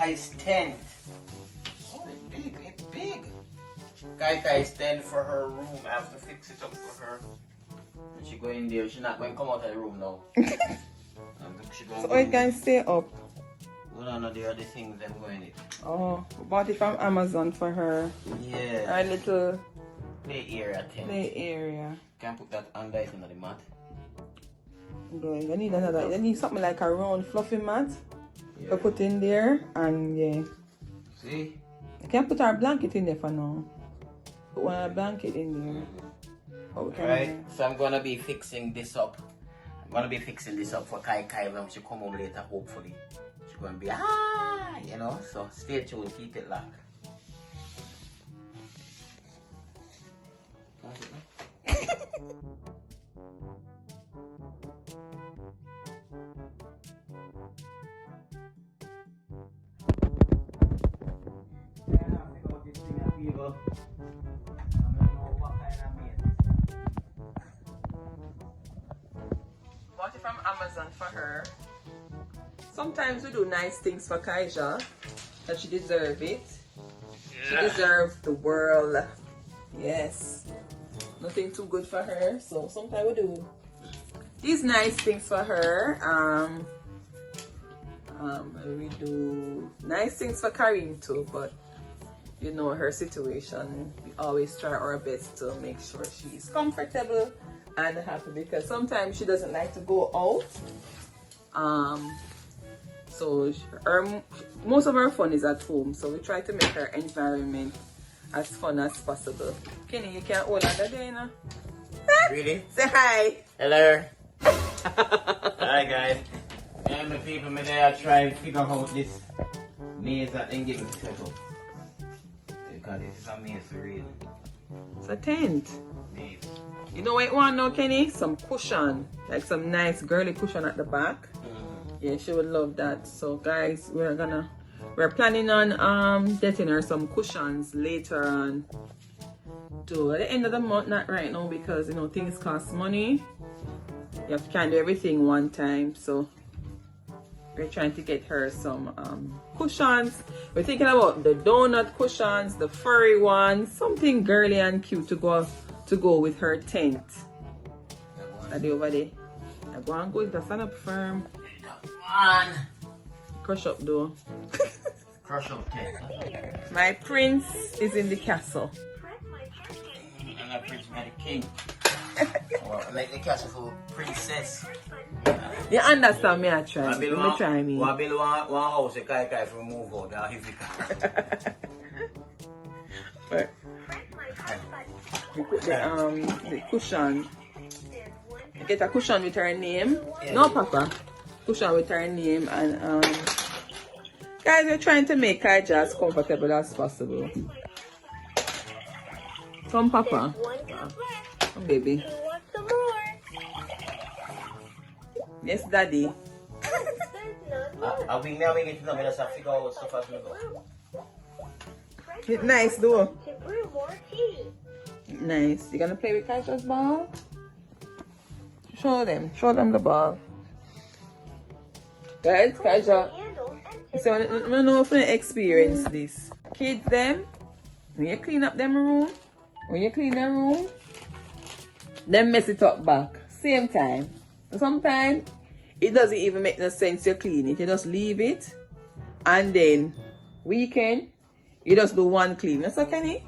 is 10. Oh, it's big. Kaita is 10 for her room. I have to fix it up for her. And she go in there. She's not going to come out of the room now. So it can stay up. Well, no, there are the things that go in it. Oh, bought it from Amazon for her. Yeah. Her little play area tent. play area. Can put that under it under the mat. Good. You need another. You need something like a round fluffy mat to put in there, and yeah. See? You can put our blanket in there for now. Put one blanket in there. Right. So I'm gonna be fixing this up. I'm gonna be fixing this up for Kai when she come home later. Hopefully, she's gonna be you know. So stay tuned. Keep it locked. Bought it from Amazon for her. Sometimes we do nice things for Kaija, and she deserves it. She deserves the world. Yes. Nothing too good for her, so sometimes we do these nice things for her. We do nice things for Karim too, but you know her situation. We always try our best to make sure she's comfortable and happy, because sometimes she doesn't like to go out. So most of her fun is at home, so we try to make her environment as fun as possible. Kenny, you can't hold on there, you know? Really? Say hi. Hello. Hi guys. And the people me there try to figure out this maze that they give me set up. Because this is a maze for real. It's a tent. Maze. You know what you want now, Kenny? Some cushion. Like some nice girly cushion at the back. Yeah, she would love that. So guys, we're planning on getting her some cushions later on. To at the end of the month, not right now, because you know things cost money. You have to kind of do everything one time, so we're trying to get her some cushions. We're thinking about the donut cushions, the furry ones, something girly and cute to go with her tent. That over there. I go and go to stand up firm. Crush up though. Crush up tent. My prince is in the castle. And I prince my king. Like the castle for princess. You understand me? I try. Let me try me. I build one house, a Kai for move out. I'll hit But we put the cushion. Get a cushion with her name. Yeah. No, Papa. Cushion with her name, and guys, we're trying to make her as comfortable as possible. Come, Papa. Come, baby. Yes, Daddy. We never get to know. We just have to figure out stuff as we go. It's nice, though. Nice. You gonna play with Kaija's ball? Show them the ball. Guys, Kaija. So I don't know if you experience this. Kids, them, when you clean up them room, them mess it up back. Same time. Sometimes it doesn't even make no sense to clean it. You just leave it, and then weekend you just do one clean. That's okay, Kenny?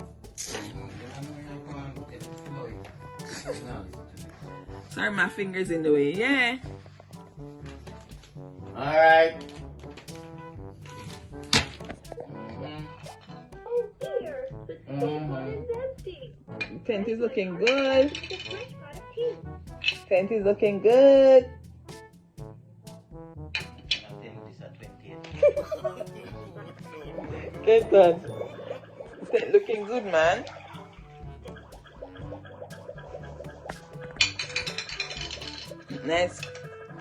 Sorry, my finger's in the way. Yeah. All right. Oh dear, the one is empty. Tent is looking good. Tent is looking good. Get that. Tent looking good, man. Nice.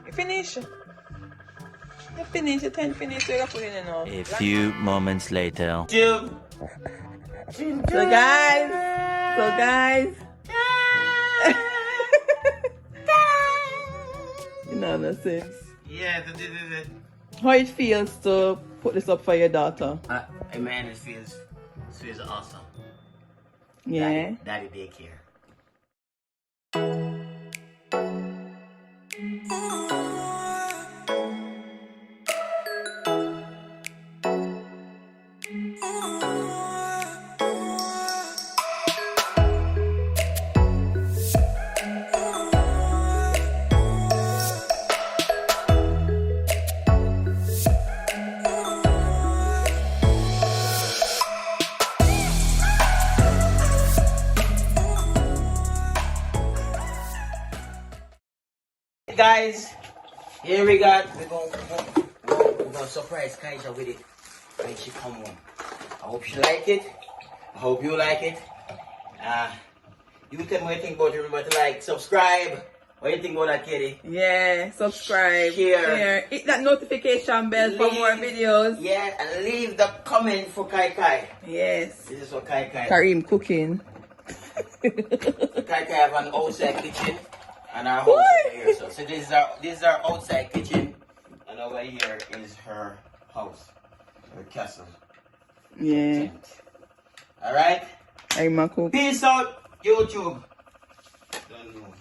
You finish. You finish. The tent finish. So you put it in now. A few moments later. So guys. You know, no sense. Yeah, this is it. how it feels to put this up for your daughter? Man, it feels awesome. Yeah. Daddy daycare. Guys, here we're gonna surprise Kaisha with it when she come home. I hope she like it. I hope you like it. You tell me what you think about it. Remember to like, subscribe. What do you think about that, Kitty? Yeah, subscribe, Share. hit that notification bell for more videos. Yeah, and leave the comment for Kai Kai. Yes. This is what Kai Kai. Karim cooking. Kai Kai have an outside kitchen. And our house over here. So this is our outside kitchen, and over here is her house, her castle. Yeah. All right. I'm a cook. Peace out, YouTube. Don't know.